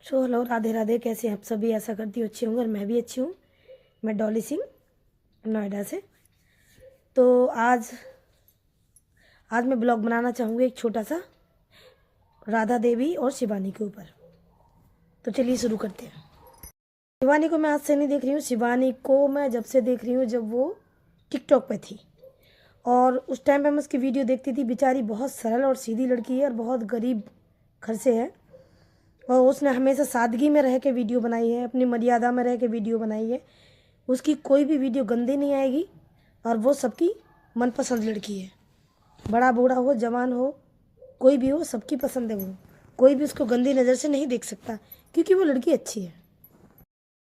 Hello, Radhe Radhe. कैसे हैं आप सभी? आशा करती हूँ अच्छी होंगे और मैं भी अच्छी हूँ। मैं डॉली सिंह, नोएडा से। तो आज आज मैं ब्लॉग बनाना चाहूँगी एक छोटा सा राधा देवी और शिवानी के ऊपर। तो चलिए शुरू करते हैं। शिवानी को मैं आज से नहीं देख रही हूँ। शिवानी को मैं जब से देख रही हूँ जब वो टिकटॉक पे थी, और उस टाइम पे मैं उसकी वीडियो देखती थी। बेचारी बहुत सरल और सीधी लड़की है और बहुत गरीब घर से है, और उसने हमेशा सादगी में रह के वीडियो बनाई है, अपनी मर्यादा में रह के वीडियो बनाई है। उसकी कोई भी वीडियो गंदी नहीं आएगी, और वो सबकी मनपसंद लड़की है। बड़ा बूढ़ा हो, जवान हो, कोई भी हो, सबकी पसंद है वो। कोई भी उसको गंदी नज़र से नहीं देख सकता, क्योंकि वो लड़की अच्छी है।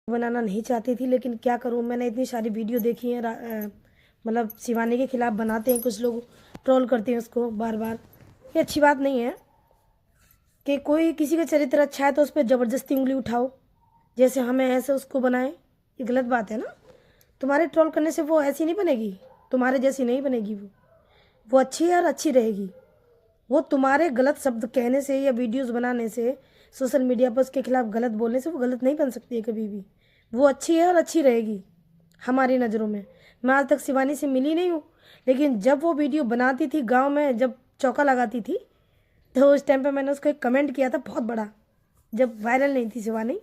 बनाना नहीं चाहती थी, लेकिन क्या करूँ, मैंने इतनी सारी वीडियो देखी है। मतलब शिवानी के खिलाफ बनाते हैं कुछ लोग, ट्रोल करते हैं उसको बार बार। ये अच्छी बात नहीं है कि कोई किसी का चरित्र अच्छा है तो उस पर ज़बरदस्ती उंगली उठाओ, जैसे हमें ऐसे उसको बनाए। ये गलत बात है ना। तुम्हारे ट्रोल करने से वो ऐसी नहीं बनेगी, तुम्हारे जैसी नहीं बनेगी। वो अच्छी है और अच्छी रहेगी। वो तुम्हारे गलत शब्द कहने से या वीडियोस बनाने से, सोशल मीडिया पर उसके खिलाफ गलत बोलने से वो गलत नहीं बन सकती है कभी भी। वो अच्छी है और अच्छी रहेगी हमारी नज़रों में। मैं आज तक शिवानी से मिली नहीं हूँ, लेकिन जब वो वीडियो बनाती थी गाँव में, जब चौका लगाती थी, तो उस टाइम पे मैंने उसको एक कमेंट किया था बहुत बड़ा। जब वायरल नहीं थी शिवानी,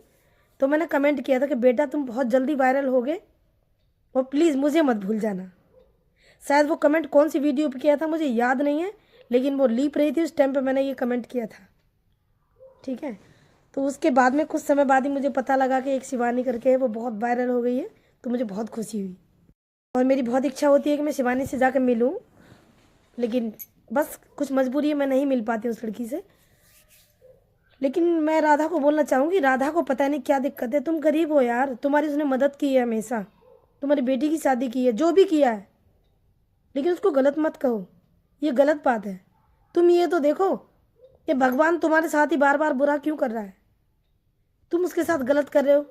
तो मैंने कमेंट किया था कि बेटा तुम बहुत जल्दी वायरल होगे और प्लीज़ मुझे मत भूल जाना। शायद वो कमेंट कौन सी वीडियो पे किया था मुझे याद नहीं है, लेकिन वो लीप रही थी उस टाइम पे मैंने ये कमेंट किया था। ठीक है। तो उसके बाद में कुछ समय बाद ही मुझे पता लगा कि एक शिवानी करके है, वो बहुत वायरल हो गई है। तो मुझे बहुत खुशी हुई, और मेरी बहुत इच्छा होती है कि मैं शिवानी से जाकर मिलूँ, लेकिन बस कुछ मजबूरी है, मैं नहीं मिल पाती उस लड़की से। लेकिन मैं राधा को बोलना चाहूँगी, राधा को पता नहीं क्या दिक्कत है। तुम गरीब हो यार, तुम्हारी उसने मदद की है हमेशा, तुम्हारी बेटी की शादी की है, जो भी किया है, लेकिन उसको गलत मत कहो। ये गलत बात है। तुम ये तो देखो कि भगवान तुम्हारे साथ ही बार बार बुरा क्यों कर रहा है। तुम उसके साथ गलत कर रहे हो,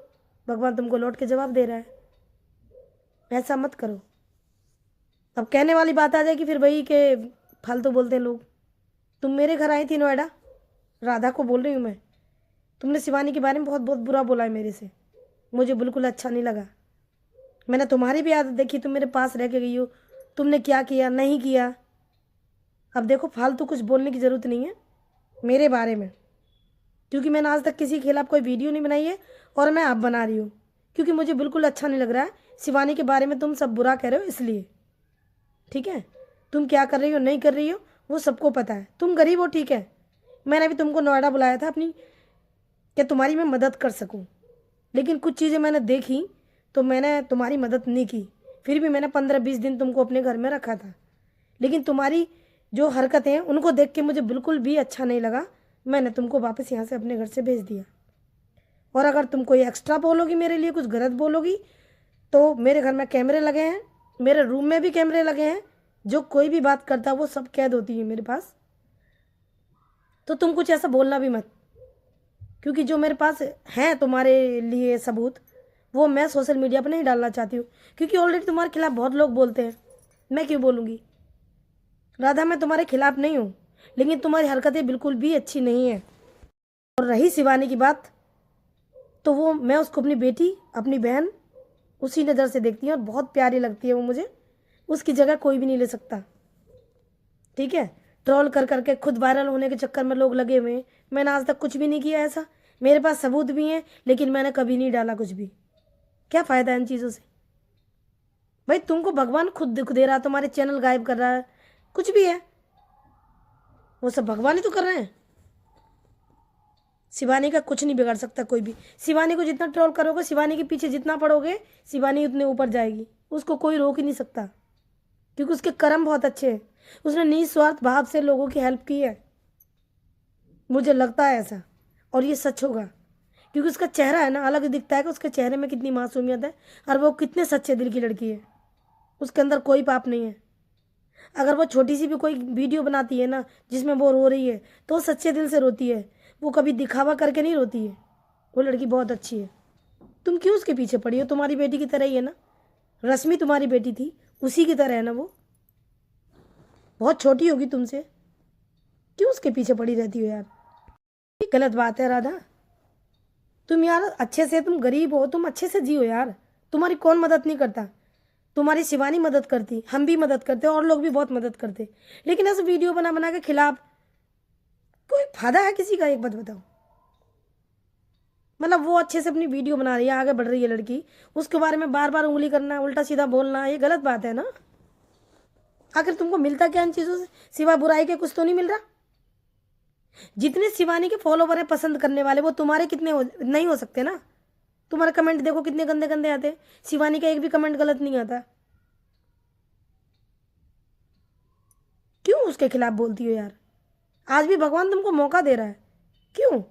भगवान तुमको लौट के जवाब दे रहा है। ऐसा मत करो। अब कहने वाली बात आ जाएगी फिर वही के फालतू बोलते हैं लोग। तुम मेरे घर आई थी नोएडा, राधा को बोल रही हूँ मैं, तुमने शिवानी के बारे में बहुत बहुत बुरा बोला है मेरे से। मुझे बिल्कुल अच्छा नहीं लगा। मैंने तुम्हारी भी आदत देखी, तुम मेरे पास रह के गई हो, तुमने क्या किया नहीं किया। अब देखो, फालतू कुछ बोलने की ज़रूरत नहीं है मेरे बारे में, क्योंकि मैंने आज तक किसी के खिलाफ कोई वीडियो नहीं बनाई है, और मैं अब बना रही हूँ क्योंकि मुझे बिल्कुल अच्छा नहीं लग रहा है शिवानी के बारे में तुम सब बुरा कह रहे हो इसलिए। ठीक है। तुम क्या कर रही हो नहीं कर रही हो वो सबको पता है। तुम गरीब हो, ठीक है। मैंने भी तुमको नोएडा बुलाया था अपनी, कि तुम्हारी मैं मदद कर सकूं, लेकिन कुछ चीज़ें मैंने देखी तो मैंने तुम्हारी मदद नहीं की। फिर भी मैंने 15-20 दिन तुमको अपने घर में रखा था, लेकिन तुम्हारी जो हरकतें हैं उनको देख के मुझे बिल्कुल भी अच्छा नहीं लगा। मैंने तुमको वापस यहाँ से अपने घर से भेज दिया। और अगर तुम कोई एक्स्ट्रा बोलोगी, मेरे लिए कुछ गलत बोलोगी, तो मेरे घर में कैमरे लगे हैं, मेरे रूम में भी कैमरे लगे हैं। जो कोई भी बात करता है वो सब कैद होती है मेरे पास। तो तुम कुछ ऐसा बोलना भी मत, क्योंकि जो मेरे पास है तुम्हारे लिए सबूत, वो मैं सोशल मीडिया पर नहीं डालना चाहती हूँ, क्योंकि ऑलरेडी तुम्हारे खिलाफ बहुत लोग बोलते हैं। मैं क्यों बोलूँगी? राधा, मैं तुम्हारे खिलाफ नहीं हूँ, लेकिन तुम्हारी हरकतें बिल्कुल भी अच्छी नहीं है। और रही शिवानी की बात, तो वो मैं उसको अपनी बेटी, अपनी बहन उसी नज़र से देखती हूँ, और बहुत प्यारी लगती है वो मुझे। उसकी जगह कोई भी नहीं ले सकता। ठीक है। ट्रोल कर करके खुद वायरल होने के चक्कर में लोग लगे हुए हैं। मैंने आज तक कुछ भी नहीं किया ऐसा। मेरे पास सबूत भी हैं, लेकिन मैंने कभी नहीं डाला कुछ भी। क्या फ़ायदा इन चीज़ों से? भाई तुमको भगवान खुद दुख दे रहा है, तुम्हारे चैनल गायब कर रहा है, कुछ भी है, वो सब भगवान ही तो कर रहे हैं। शिवानी का कुछ नहीं बिगाड़ सकता कोई भी। शिवानी को जितना ट्रोल करोगे, शिवानी के पीछे जितना पड़ोगे, शिवानी उतने ऊपर जाएगी। उसको कोई रोक ही नहीं सकता, क्योंकि उसके कर्म बहुत अच्छे हैं। उसने निस्वार्थ भाव से लोगों की हेल्प की है, मुझे लगता है ऐसा, और ये सच होगा, क्योंकि उसका चेहरा है ना अलग दिखता है कि उसके चेहरे में कितनी मासूमियत है, और वो कितने सच्चे दिल की लड़की है। उसके अंदर कोई पाप नहीं है। अगर वो छोटी सी भी कोई वीडियो बनाती है ना जिसमें वो रो रही है, तो वो सच्चे दिल से रोती है, वो कभी दिखावा करके नहीं रोती है। वो लड़की बहुत अच्छी है। तुम क्यों उसके पीछे पड़ी हो? तुम्हारी बेटी की तरह ही है ना। रश्मि तुम्हारी बेटी थी, उसी की तरह है ना वो। बहुत छोटी होगी तुमसे, क्यों उसके पीछे पड़ी रहती हो यार? ये गलत बात है राधा। तुम यार अच्छे से, तुम गरीब हो, तुम अच्छे से जियो यार। तुम्हारी कौन मदद नहीं करता? तुम्हारी शिवानी मदद करती, हम भी मदद करते, और लोग भी बहुत मदद करते, लेकिन ऐसे वीडियो बना बना के खिलाफ कोई फायदा है किसी का? एक बात बताओ। मतलब वो अच्छे से अपनी वीडियो बना रही है, आगे बढ़ रही है लड़की, उसके बारे में बार बार उंगली करना, उल्टा सीधा बोलना, ये गलत बात है ना। आखिर तुमको मिलता क्या इन चीज़ों से? सिवा बुराई के कुछ तो नहीं मिल रहा। जितने शिवानी के फॉलोवर है पसंद करने वाले, वो तुम्हारे कितने नहीं हो सकते ना। तुम्हारे कमेंट देखो कितने गंदे गंदे आते, शिवानी का एक भी कमेंट गलत नहीं आता। क्यों उसके खिलाफ बोलती हो यार? आज भी भगवान तुमको मौका दे रहा है, क्यों?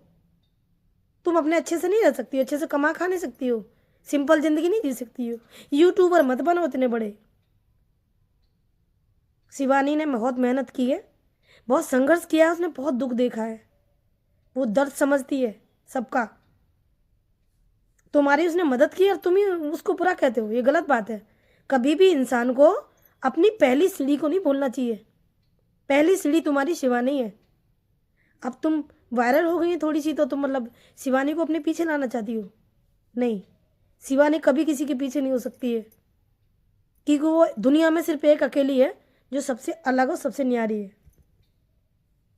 तुम अपने अच्छे से नहीं रह सकती हो? अच्छे से कमा खा नहीं सकती हो? सिंपल जिंदगी नहीं जी सकती हो? यूट्यूबर मत बनो इतने बड़े। शिवानी ने बहुत मेहनत की है, बहुत संघर्ष किया है, उसने बहुत दुख देखा है, वो दर्द समझती है सबका। तुम्हारी उसने मदद की और तुम ही उसको बुरा कहते हो, ये गलत बात है। कभी भी इंसान को अपनी पहली सीढ़ी को नहीं भूलना चाहिए। पहली सीढ़ी तुम्हारी शिवानी है। अब तुम वायरल हो गई है थोड़ी सी, तो तुम मतलब शिवानी को अपने पीछे लाना चाहती हो? नहीं, शिवानी कभी किसी के पीछे नहीं हो सकती है, क्योंकि वो दुनिया में सिर्फ एक अकेली है जो सबसे अलग और सबसे न्यारी है,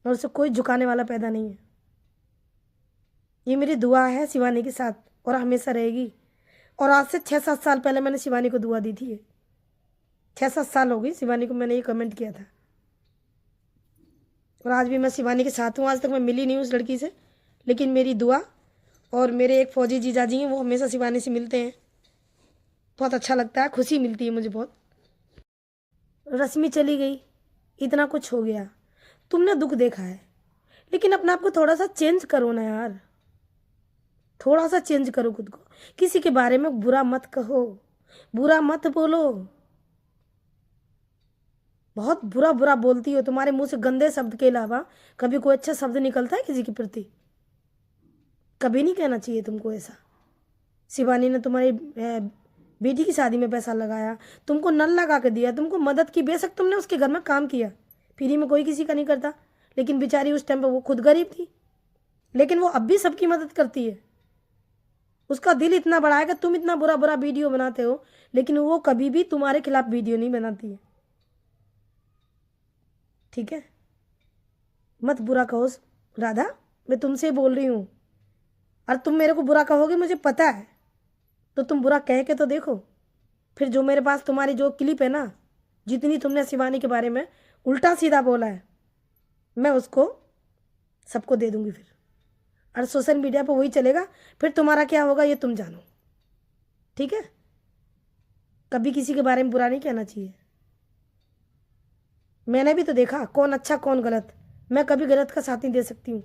और उसे कोई झुकाने वाला पैदा नहीं है। ये मेरी दुआ है शिवानी के साथ, और हमेशा रहेगी। और आज से 6-7 साल पहले मैंने शिवानी को दुआ दी थी। 6-7 साल हो गई शिवानी को मैंने ये कमेंट किया था, और आज भी मैं शिवानी के साथ हूँ। आज तक मैं मिली नहीं उस लड़की से, लेकिन मेरी दुआ, और मेरे एक फौजी जीजाजी हैं, वो हमेशा शिवानी से मिलते हैं। बहुत अच्छा लगता है, खुशी मिलती है मुझे बहुत। रश्मि चली गई, इतना कुछ हो गया, तुमने दुख देखा है, लेकिन अपने आप को थोड़ा सा चेंज करो ना यार। थोड़ा सा चेंज करो खुद को। किसी के बारे में बुरा मत कहो, बुरा मत बोलो। बहुत बुरा बुरा बोलती हो, तुम्हारे मुंह से गंदे शब्द के अलावा कभी कोई अच्छा शब्द निकलता है किसी के प्रति? कभी नहीं कहना चाहिए तुमको ऐसा। शिवानी ने तुम्हारी बेटी की शादी में पैसा लगाया, तुमको नल लगा के दिया, तुमको मदद की। बेशक तुमने उसके घर में काम किया, फ्री में कोई किसी का नहीं करता, लेकिन बेचारी उस टाइम पर वो खुद गरीब थी, लेकिन वो अब भी सबकी मदद करती है। उसका दिल इतना बड़ा है कि तुम इतना बुरा बुरा वीडियो बनाते हो, लेकिन वो कभी भी तुम्हारे खिलाफ वीडियो नहीं बनाती है। ठीक है, मत बुरा कहो राधा, मैं तुमसे बोल रही हूँ। और तुम मेरे को बुरा कहोगे मुझे पता है, तो तुम बुरा कह के तो देखो। फिर जो मेरे पास तुम्हारी जो क्लिप है ना, जितनी तुमने शिवानी के बारे में उल्टा सीधा बोला है, मैं उसको सबको दे दूंगी फिर, और सोशल मीडिया पर वही चलेगा। फिर तुम्हारा क्या होगा ये तुम जानो, ठीक है? कभी किसी के बारे में बुरा नहीं कहना चाहिए। मैंने भी तो देखा कौन अच्छा कौन गलत, मैं कभी गलत का साथ नहीं दे सकती हूँ।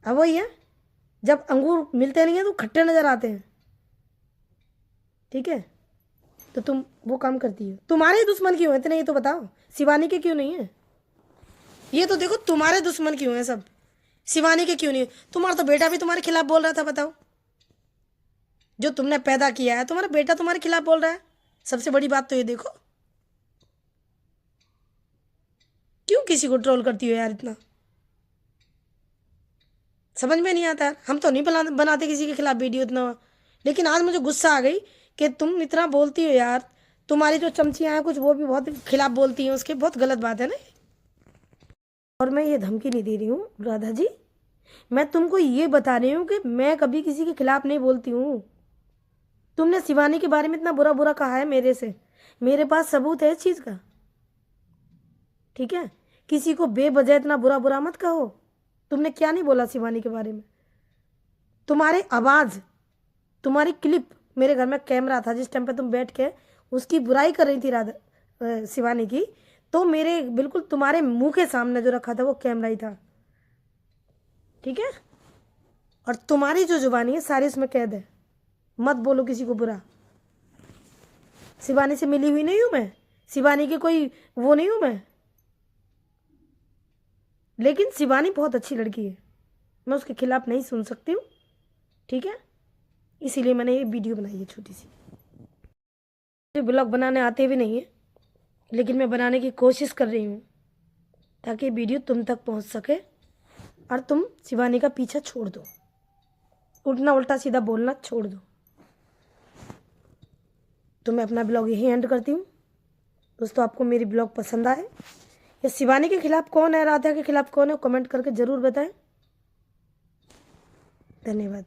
अब वही है, जब अंगूर मिलते नहीं है तो खट्टे नजर आते हैं, ठीक है? तो तुम वो काम करती हो। तुम्हारे दुश्मन क्यों हैं इतने, ये तो बताओ। शिवानी के क्यों नहीं है? ये तो देखो तुम्हारे दुश्मन क्यों हैं सब, शिवानी के क्यों नहीं है? तुम्हारा तो बेटा भी तुम्हारे खिलाफ बोल रहा था, बताओ। जो तुमने पैदा किया है, तुम्हारा बेटा तुम्हारे खिलाफ बोल रहा है। सबसे बड़ी बात तो ये देखो, क्यों किसी को ट्रोल करती हो यार इतना? समझ में नहीं आता। हम तो नहीं बनाते किसी के खिलाफ वीडियो इतना, लेकिन आज मुझे गुस्सा आ गई कि तुम इतना बोलती हो यार। तुम्हारी जो चमचियाँ हैं कुछ, वो भी बहुत खिलाफ बोलती हैं उसके, बहुत गलत बात है ना। और मैं ये धमकी नहीं दे रही हूँ राधा जी, मैं तुमको ये बता रही हूँ कि मैं कभी किसी के खिलाफ नहीं बोलती हूँ। तुमने शिवानी के बारे में इतना बुरा बुरा कहा है मेरे से, मेरे पास सबूत है इस चीज़ का, ठीक है? किसी को बेवजह इतना बुरा बुरा मत कहो। तुमने क्या नहीं बोला शिवानी के बारे में? तुम्हारी आवाज़, तुम्हारी क्लिप, मेरे घर में कैमरा था जिस टाइम पे तुम बैठ के उसकी बुराई कर रही थी राधा शिवानी की, तो मेरे बिल्कुल तुम्हारे मुंह के सामने जो रखा था वो कैमरा ही था, ठीक है? और तुम्हारी जो जुबानी है सारी उसमें कैद है। मत बोलो किसी को बुरा। शिवानी से मिली हुई नहीं हूं मैं, शिवानी की कोई वो नहीं हूं मैं, लेकिन शिवानी बहुत अच्छी लड़की है, मैं उसके खिलाफ नहीं सुन सकती हूँ, ठीक है? इसीलिए मैंने ये वीडियो बनाई है छोटी सी। मुझे ब्लॉग बनाने आते भी नहीं है, लेकिन मैं बनाने की कोशिश कर रही हूँ ताकि वीडियो तुम तक पहुँच सके और तुम शिवानी का पीछा छोड़ दो। उल्टा उल्टा सीधा बोलना छोड़ दो। तो मैं अपना ब्लॉग यहीं एंड करती हूँ। दोस्तों, आपको मेरी ब्लॉग पसंद आए या शिवानी के खिलाफ कौन है, राधा के खिलाफ कौन है, कमेंट करके ज़रूर बताएं। धन्यवाद।